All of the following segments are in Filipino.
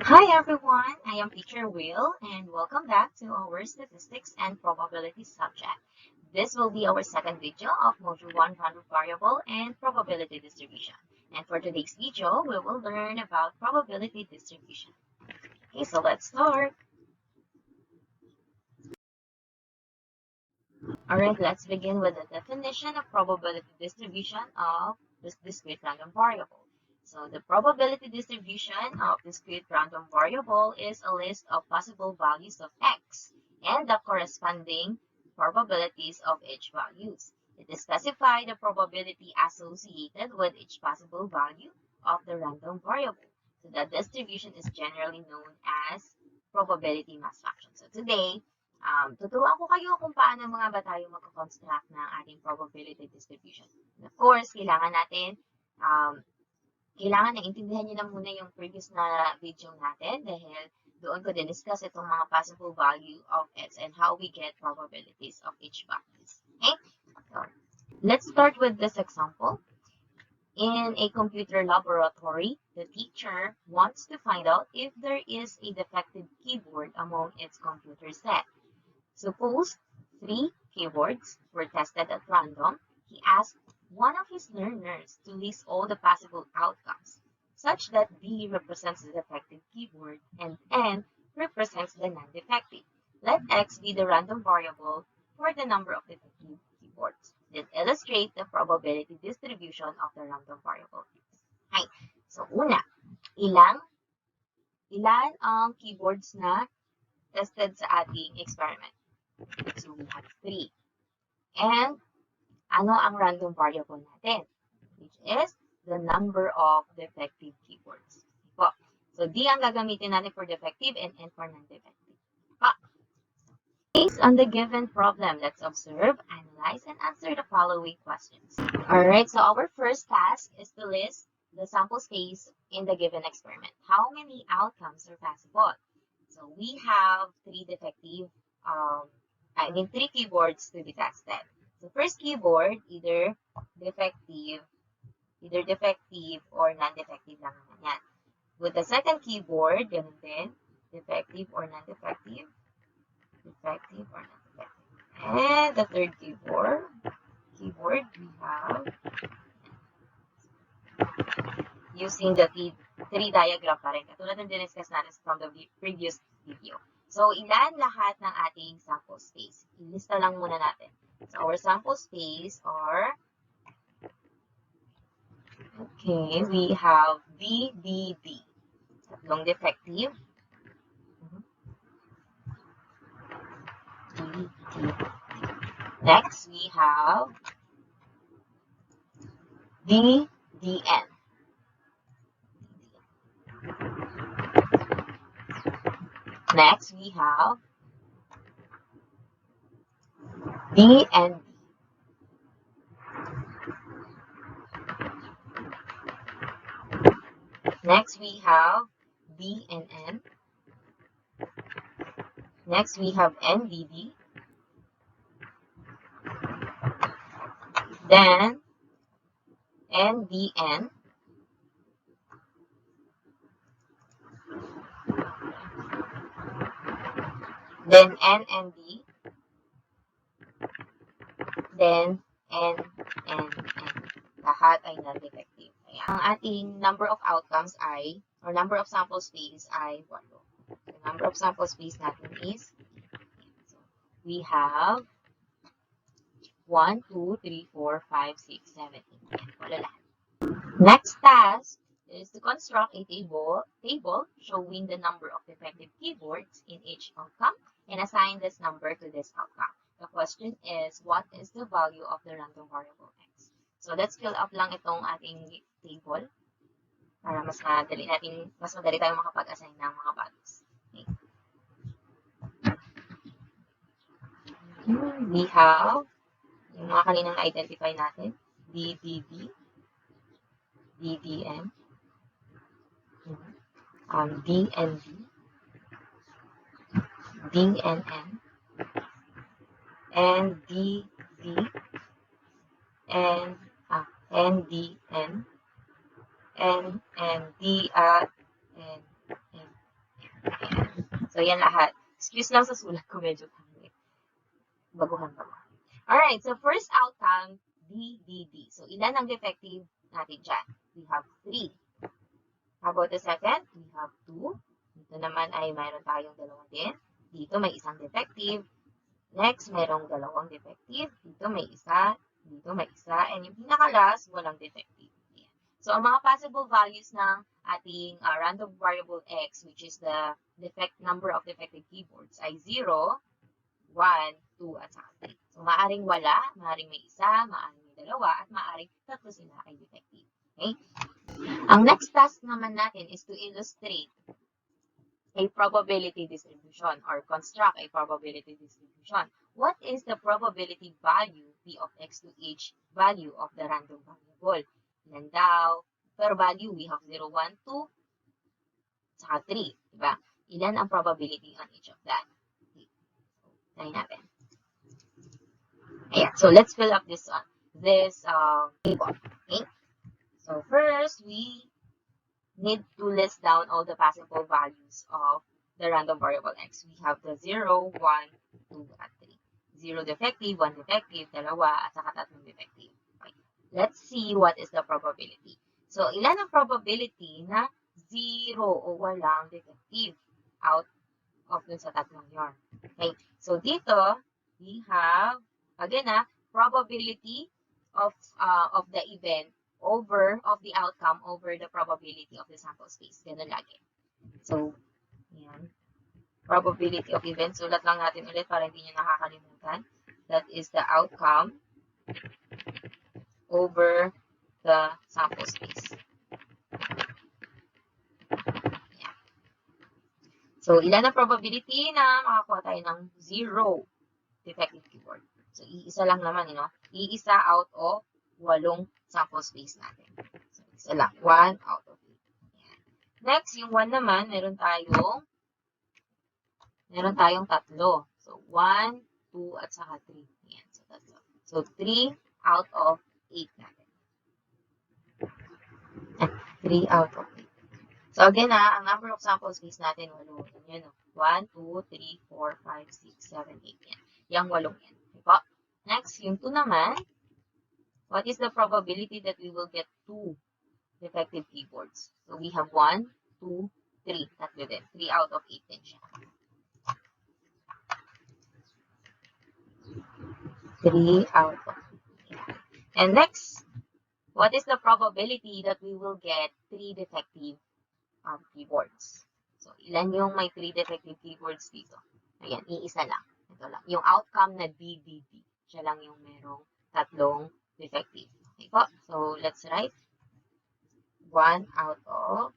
Hi everyone, I am Teacher Will and welcome back to our Statistics and Probability subject. This will be our second video of Module 1 Random Variable and Probability Distribution. And for today's video, we will learn about probability distribution. Okay, so let's start. Alright, let's begin with the definition of probability distribution of this discrete random variable. So the probability distribution of discrete random variable is a list of possible values of x and the corresponding probabilities of each values. It specifies the probability associated with each possible value of the random variable. So the distribution is generally known as probability mass function. So today, tuturuan ko kayo kung paano mga ba tayo mag-construct ng ating probability distribution. And of course, kailangan na intindihan nyo na muna yung previous na video natin dahil doon ko din-discuss itong mga possible value of x and how we get probabilities of each values. Okay? So, let's start with this example. In a computer laboratory, the teacher wants to find out if there is a defective keyboard among its computer set. Suppose 3 keyboards were tested at random. He asked one of his learners to list all the possible outcomes, such that D represents the defective keyboard and N represents the non-defective. Let X be the random variable for the number of defective keyboards. Then illustrate the probability distribution of the random variable. Okay. So una, ilan ang keyboards na tested sa ating experiment? So we have 3. And ano ang random variable natin? Which is the number of defective keyboards. So D ang gagamitin natin for defective and N for non-defective. Based on the given problem, let's observe, analyze, and answer the following questions. Alright, so our first task is to list the sample space in the given experiment. How many outcomes are possible? So we have 3 keyboards to be tested. The first keyboard, either defective or non-defective lang naman yan. With the second keyboard, ganun din, defective or non-defective, defective or non-defective. And the third keyboard, we have using the tree diagram pa rin. Katulad ng diniscuss natin from the previous video. So, ilan lahat ng ating sample space? Ilista lang muna natin. So, our sample space are, okay, we have D, D, D. Tatlong defective. D, D, D. Next, we have D, D, N. Next, we have D and D. Next, we have D and N. Next, we have NDD. Then, NDN. Then, NND. Then, NNN. Lahat ay non-defective. Ang ating number of outcomes ay, or number of sample space ay 8. The number of sample space natin is, so we have 1, 2, 3, 4, 5, 6, 7, 8. Wala lahat. Next task is to construct a table showing the number of defective keyboards in each outcome and assign this number to this outcome. The question is, what is the value of the random variable x? So let's fill up lang itong ating table para mas madali tayong makapag-assign ng mga values. Okay. We have yung mga kaninang na-identify natin, DDD, DDN, DND, DNN, NDD, and NDN, NND at NN. So, yan lahat. Excuse lang sa sulat ko, medyo pangit. Baguhan pa mo. Alright, so first outcome, D, D, D. So, ilan ang defective natin dyan? We have 3. How about the second? We have 2. Dito naman ay mayroon tayong dalawa din. Dito may isang defective. Next, mayroong dalawang defective. Dito may isa. Dito may isa. And yung pinaka-last, walang defective. Ayan. So, ang mga possible values ng ating random variable x, which is the number of defective keywords, ay 0, 1, 2, at saka 3. So, maaring wala, maaring may isa, maaring may dalawa, at maaring tatlo sila ay defective. Okay? Ang next task naman natin is to illustrate a probability distribution or construct a probability distribution. What is the probability value P of x to each value of the random variable? Ilan daw? Per value, we have 0, 1, 2, saka 3. Diba? Ilan ang probability on each of that? Okay. So, try natin. Ayan. So, let's fill up this table. Okay? So, first, we need to list down all the possible values of the random variable x. We have the 0, 1, 2, at 3. 0 defective, 1 defective, dalawa, at saka tatlong defective. Okay. Let's see what is the probability. So, ilan ang probability na 0 o walang defective out of dun sa tatlong yun? Okay. So, dito, we have, again probability of the event of the outcome over the probability of the sample space. Ganun lagi. So, yan. Probability of event. Sulat lang natin ulit para hindi nyo nakakalimutan. That is the outcome over the sample space. Yan. So, ilan ang probability na makakuha tayo ng 0 defective keyword? So, iisa lang naman, iisa out of 8 sample space natin. So, isa lang. 1 out of 8. Ayan. Next, yung 1 naman, meron tayong tatlo. So, 1, 2, at saka 3. Ayan. So, tatlo. So, 3 out of 8 natin. 3 out of 8. So, again ang number of sample space natin, 8. Yan, 1, 2, 3, 4, 5, 6, 7, 8. Yan. Yang 8 yan. Okay. Next, yung 2 naman, what is the probability that we will get 2 defective keywords? So, we have 1, 2, 3. Tatlo din. 3 out of 8 din siya. 3 out of 8. And next, what is the probability that we will get 3 defective keywords? So, ilan yung may 3 defective keywords dito? Ayan, iisa lang. Ito lang. Yung outcome na DDD. Siya lang yung merong tatlong defective. Okay po. So, let's write 1 out of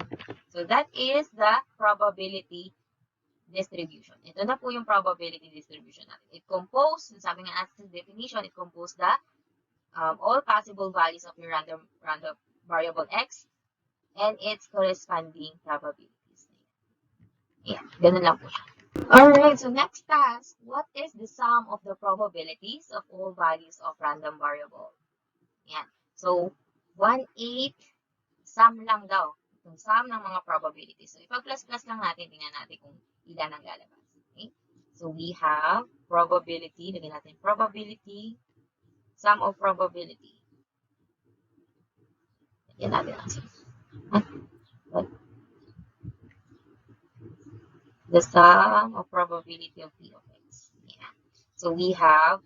8. So, that is the probability distribution. Ito na po yung probability distribution natin. It composed, sabi nga natin sa definition, it composed the all possible values of your random variable x and its corresponding probabilities. Ayan, ganun lang po siya. Alright, so next task, what is the sum of the probabilities of all values of random variable? Yan. So, 1/8, sum lang daw. Itong sum ng mga probabilities. So, ipag-plus-plus lang natin, tingnan natin kung ilan ang lalabas. Okay? So, we have probability, lagyan natin probability, sum of probability. Lagyan natin ang sum. The sum of probability of P of x. Yeah. So, we have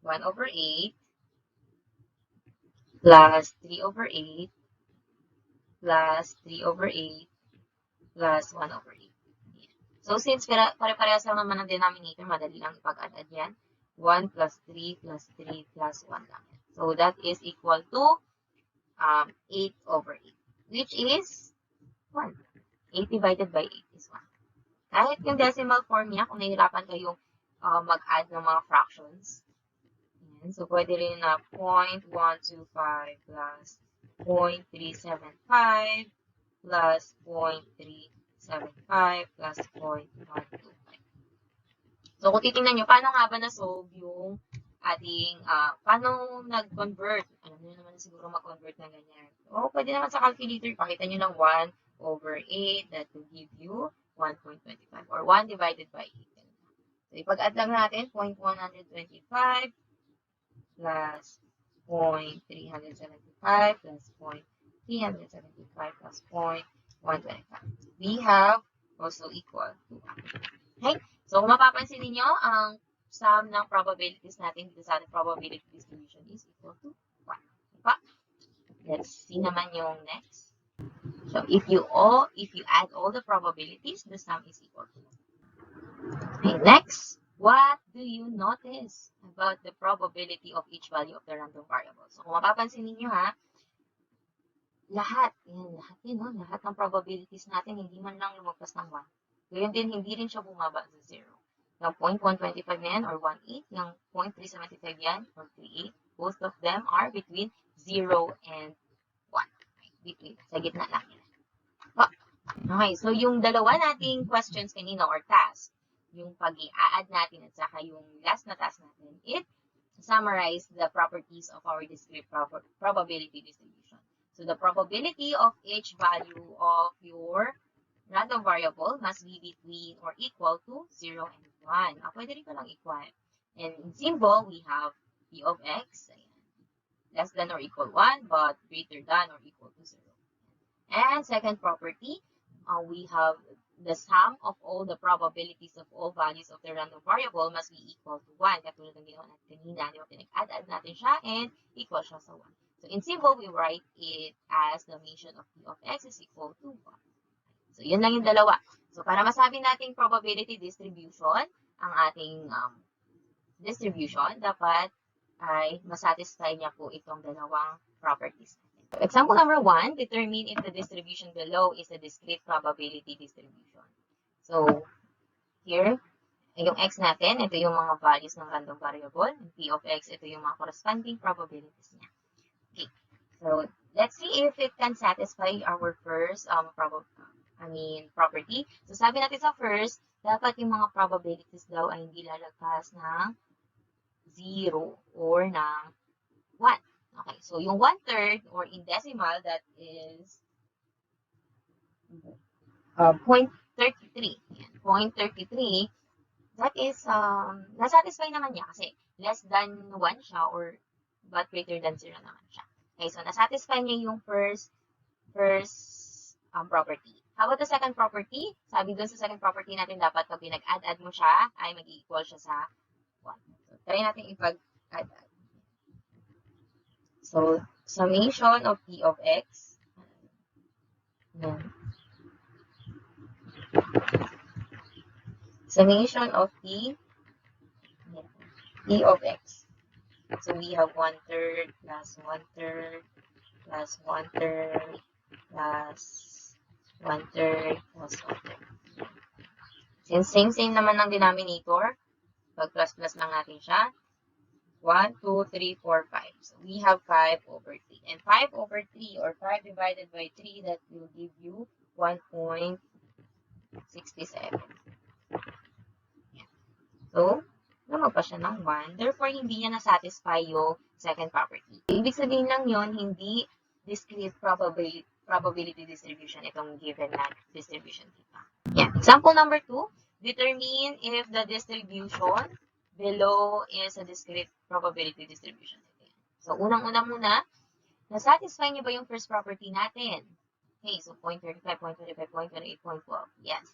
1 over 8 plus 3 over 8 plus 3 over 8 plus 1 over 8. Yeah. So, since pare-parehas lang naman ang denominator, madali lang ipag-add yan. 1 plus 3 plus 3 plus 1 lang. So, that is equal to 8 over 8, which is 1. 8 divided by 8 is 1. Kahit yung decimal form niya, kung nahihirapan kayong mag-add ng mga fractions. Ayan. So, pwede rin na 0.125 plus 0.375 plus 0.375 plus 0.125. So, kung titingnan nyo, paano nga ba na-solve yung ating, paano nag-convert? Alam nyo naman siguro mag-convert na ganyan. O, pwede naman sa calculator, pakita nyo lang 1 over 8, that will give you 1.25 or 1 divided by 8. So, ipag-add lang natin 0.125 plus 0.375 plus 0.375 plus 0.125. We have also equal to 1. Okay? So, kung mapapansin ninyo, ang sum ng probabilities natin dito sa ating probability distribution is equal to 1. Diba? Let's see naman yung next. So, if you add all the probabilities, the sum is equal to 1. Okay, next. What do you notice about the probability of each value of the random variable? So, kung mapapansin ninyo ha, lahat ng probabilities natin, hindi man lang lumagpas ng 1. Gayun din, hindi rin siya bumaba sa 0. Yung 0.125 na yan, or 1.8, yung 0.375 yan, or 3.8, both of them are between 0 and 1. Between, sa gitna lang yan. Okay, so yung dalawa nating questions kanina, or task, yung pag-i-add natin at saka yung last na task natin, it summarize the properties of our discrete probability distribution. So the probability of each value of your random variable must be between or equal to 0 and 1. Pwede rin palang equal. And in symbol, we have p of x, less than or equal 1, but greater than or equal to 0. And second property, we have the sum of all the probabilities of all values of the random variable must be equal to 1. Katulad ng ginawa natin kanina, di ba? Pinag-add natin siya and equal siya sa 1. So in symbol, we write it as the summation of p of x is equal to 1. So yun lang yung dalawa. So para masabi natin probability distribution, ang ating distribution, dapat ay masatisfy niya po itong dalawang properties. So, example number 1, determine if the distribution below is a discrete probability distribution. So, here, yung x natin, ito yung mga values ng random variable. And p of x, ito yung mga corresponding probabilities niya. Okay. So, let's see if it can satisfy our first property. So, sabi natin sa first, dapat yung mga probabilities daw ay hindi lalagpas ng 0 or ng 1. Okay, so yung 1/3 or in decimal, that is 0.33. 0.33, that is, nasatisfy naman niya kasi less than 1 siya or but greater than 0 naman siya. Okay, so nasatisfy niya yung first property. How about the second property? Sabi dun sa second property natin, dapat pag pinag-add mo siya, ay mag-equal siya sa 1. So, try natin ipag-add. So, summation of p of x. Summation of p of x. So, we have 1/3 plus 1/3 plus 1/3 plus 1/3 plus 1/3. Since same naman ng denominator, pag-plus-plus lang natin siya. 1, 2, 3, 4, 5. So, we have 5 over 3. And 5 over 3 or 5 divided by 3, that will give you 1.67. So, naman pa siya ng 1. Therefore, hindi niya na-satisfy yung second property. Ibig sabihin lang yon, hindi discrete probability distribution itong given na distribution dito. Yeah. Example number 2, determine if the distribution below is a discrete probability distribution. So, unang-una muna, nasatisfy niyo ba yung first property natin? Okay, so 0.35, 0.25, 0.28, 0.12. Yes.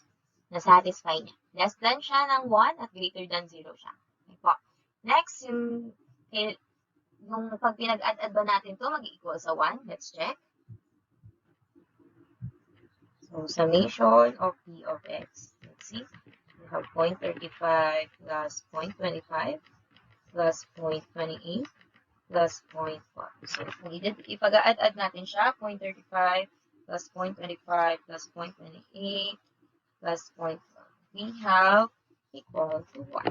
Nasatisfy niya. Less than siya ng 1 at greater than 0 siya. Okay po. Next, yung pag pinag-add ba natin to, mag-equal sa 1. Let's check. So, summation of p of x. Let's see. We have 0.35 plus 0.25 plus 0.28 plus 0.12. So, ipag-add natin siya. 0.35 plus 0.25 plus 0.28 plus 0.12. We have equal to 1.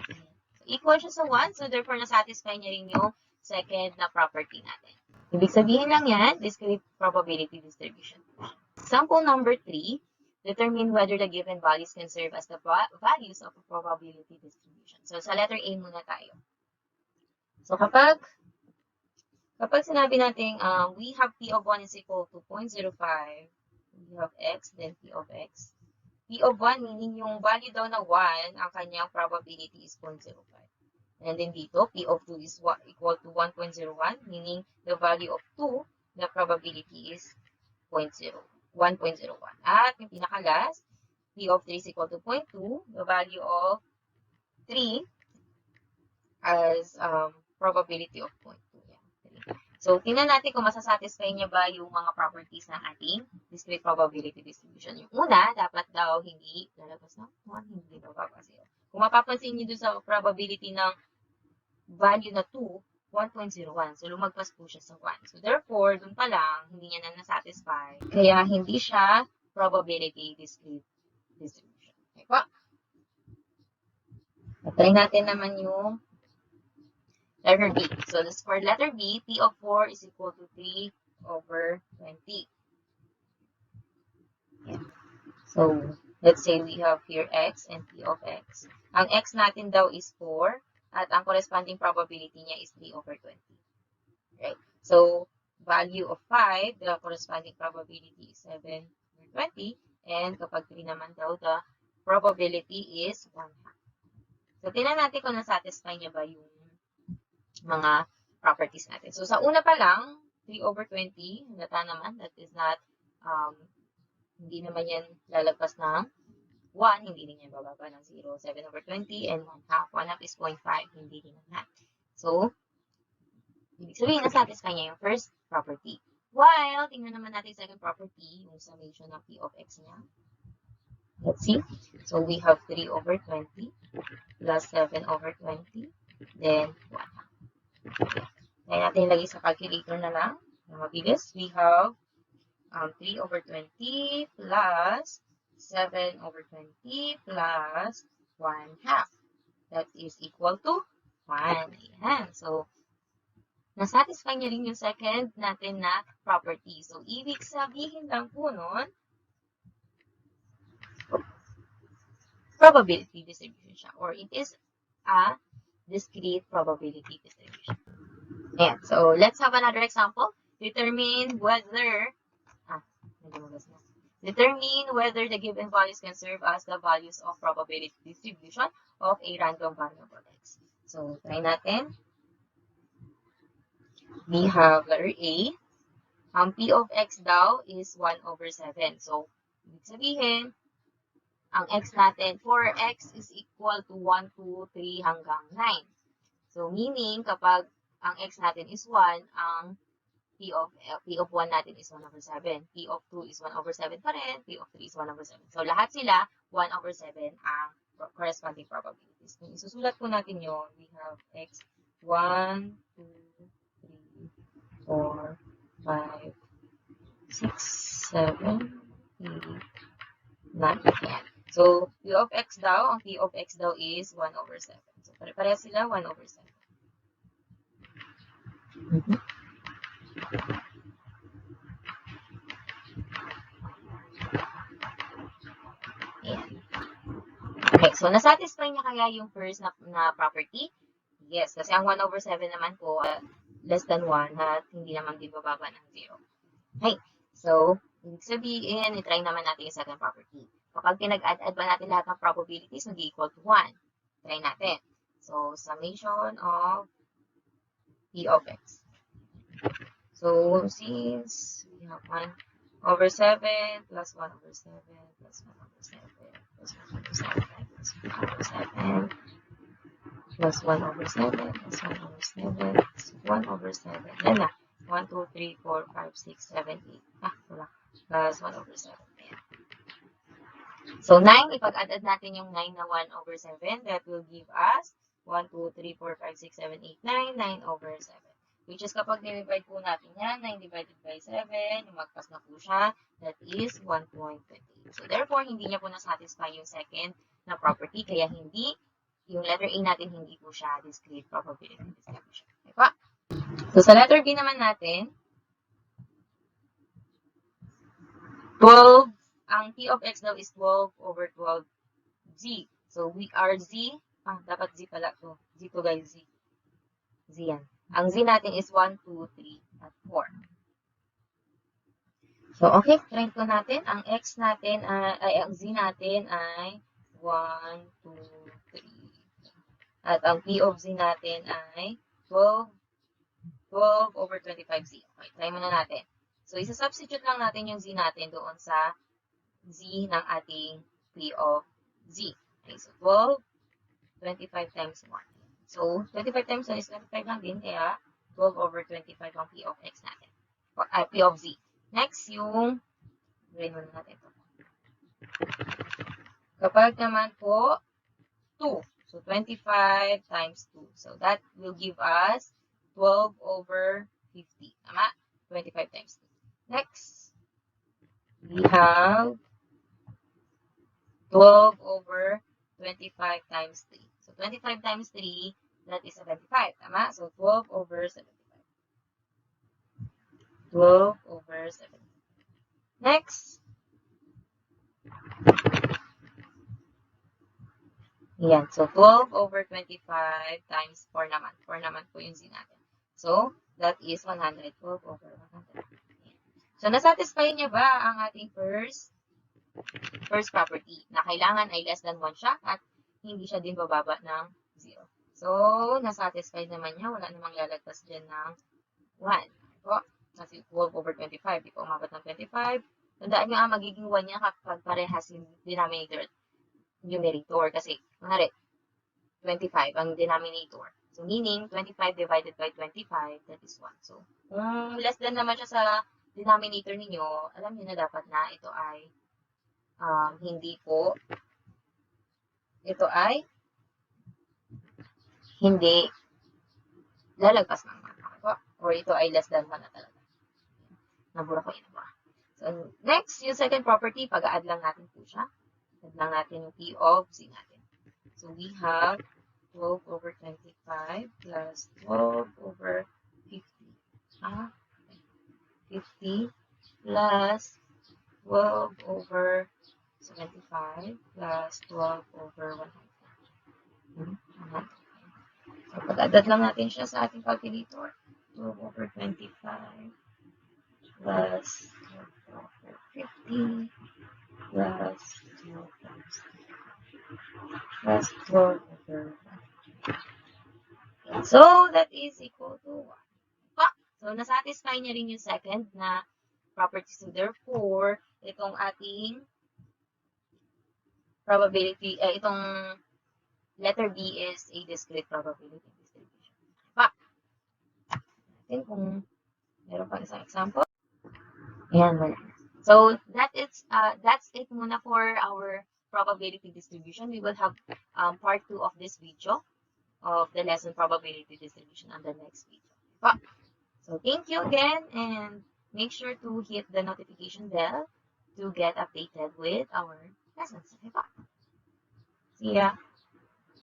So, equal siya sa 1. So, therefore, nasatisfy niya rin yung second na property natin. Ibig sabihin lang yan, discrete probability distribution. Example number 3, determine whether the given values can serve as the values of a probability distribution. So, sa letter A muna tayo. So, kapag sinabi natin, we have P of 1 is equal to 0.05, we have x, then p of x. P of 1, meaning yung value daw na 1, ang kanyang probability is 0.05. And then dito, P of 2 is equal to 1.01, meaning the value of 2, the probability is 1.01. At yung pinaka-last, P of 3 is equal to 0.2, the value of 3 as probability of 0.2. Yeah, 3. So, tingnan natin kung masasatisfy niya ba yung mga properties ng ating discrete probability distribution. Yung una, dapat daw hindi lalabas na 1, hindi bababa 0. Kung mapapansin niyo doon sa probability ng value na 2, 1.01. So, lumagpas po siya sa 1. So, therefore, doon pa lang, hindi niya na nasatisfy. Kaya, hindi siya probability discrete distribution. Okay po? Try natin naman yung letter B. So, for letter B, P of 4 is equal to 3 over 20. Yeah. So, let's say we have here x and P of x. Ang x natin daw is 4 at ang corresponding probability niya is 3 over 20. Right? So, value of 5, the corresponding probability is 7 over 20. And kapag 3 naman daw, the probability is 1/2. So, tingnan natin kung nasatisfy niya ba yung mga properties natin. So, sa una pa lang, 3 over 20, nata naman, that is not, hindi naman yan lalagpas ng 1, hindi rin yan bababa ng 0. 7 over 20 and 1/2. 1/2 is 0.5, hindi rin yan. So, ibig sabihin, nasatisfy niya yung first property. While, tingnan naman natin yung second property, yung summation ng P of x niya. Let's see. So, we have 3 over 20 plus 7 over 20, then 1/2. Kaya natin ilagay sa calculator na lang. Mabilis. We have 3 over 20 plus 7 over 20 plus 1/2. That is equal to 1. Ayan. So, nasatisfy niya rin yung second natin na property. So, ibig sabihin lang po nun, probability distribution siya. Or it is a discrete probability distribution. Ayan. So, let's have another example. Determine whether the given values can serve as the values of probability distribution of a random variable x. So, try natin. We have letter A. Ang P of x daw is 1 over 7. So, ibig sabihin, ang x natin, for x is equal to 1, 2, 3 hanggang 9. So, meaning, kapag ang x natin is 1, ang P of 1 natin is 1 over 7. P of 2 is 1 over 7 pa rin. P of 3 is 1 over 7. So, lahat sila 1 over 7 ang corresponding probabilities. Kung isusulat po natin yun, we have x 1, 2, 3, 4, 5, 6, 7, 8, 9. Yan. So, P of x daw, ang P of x daw is 1 over 7. So, pare-pareha sila 1 over 7. Ayan. Okay, so nasatisfy niya kaya yung first na property? Yes, kasi ang 1 over 7 naman po, less than 1 at hindi naman din bababa ng 0. Okay, so, ibig sabihin, itry naman natin yung second property. Kapag pinag-add-add ba natin lahat ng probabilities, mag-equal to 1. Try natin. So, summation of P of x. So, since we have 1 over 7 plus 1 over 7 plus 1 over 7 plus 1 over 7 plus 1 over 7 plus 1 over 7 plus 1 over 7 plus 1 over 7. Yan na. 1, 2, 3, 4, 5, 6, 7, 8. Wala. Plus 1 over 7. Ayan. So, 9, ipag-add natin yung 9 na 1 over 7, that will give us 1, 2, 3, 4, 5, 6, 7, 8, 9, 9 over 7. Which is kapag divide po natin yan, 9 divided by 7, magpas na po siya, that is 1.28. So, therefore, hindi niya po nasatisfy yung second na property, kaya hindi, yung letter A natin, hindi po siya discrete probability distribution. Okay pa? So, sa letter B naman natin, 12, ang P of x daw is 12 over 12z. So, we are z, dapat z pala to. Z to guys, z. Z yan. Ang z natin is 1, 2, 3, at 4. So, okay, try ko natin. Ang x natin, ang z natin ay 1, 2, 3. At ang p of z natin ay 12 over 25z. Okay, try muna natin. So, isa-substitute lang natin yung z natin doon sa z ng ating p of z. Okay, so 12, 25 times 1. So, 25 times 1 is 25 lang din, kaya 12 over 25 ang p of x natin. P of z. Next, yung gawin muna natin ito. Kapag naman po 2. So, 25 times 2. So, that will give us 12 over 50. Tama? 25 times 2. Next, we have 12 over 25 times 3. So, 25 times 3, that is 75. Tama? So, 12 over 75. 12 over 75. Next, yan. So, 12 over 25 times 4 naman. 4 naman po yung z natin. So, that is 100. 12 over 100. So, nasatisfy niya ba ang ating first property na kailangan ay less than 1 siya at hindi siya din bababa ng 0. So, nasatisfy naman niya. Wala namang lalagpas dyan ng 1. So, kasi 12 over 25. Di pa umabot ng 25. Tandaan nyo magiging 1 niya kapag parehas yung denominator at numerator. Kasi, kunwari, 25 ang denominator. So, meaning, 25 divided by 25, that is 1. So, kung less than naman siya sa denominator ninyo, alam niyo na dapat na ito ay hindi po, ito ay hindi lalagpas ng 1. Or ito ay less than 1 na talaga. Nabura ko yun ba? So, next, yung second property, pag-add lang natin po siya. Add lang natin yung p of z natin. So, we have 12 over 25 plus 12 over 50. 50 plus 12 over 75 plus 12 over 100. So, pag-add lang natin siya sa ating calculator. 12 over 25 plus 12 over 50 plus 12 times 2 plus 12 over 100. So, that is equal to 1. So, nasatisfy niya rin yung second na property. So, therefore, itong ating probability, itong letter B is a discrete probability distribution. Natin kung meron pa isang example. Ayan, wala. So, that's it muna for our probability distribution. We will have part 2 of this video of the lesson probability distribution on the next video. So, thank you again, and make sure to hit the notification bell to get updated with our lessons. See ya!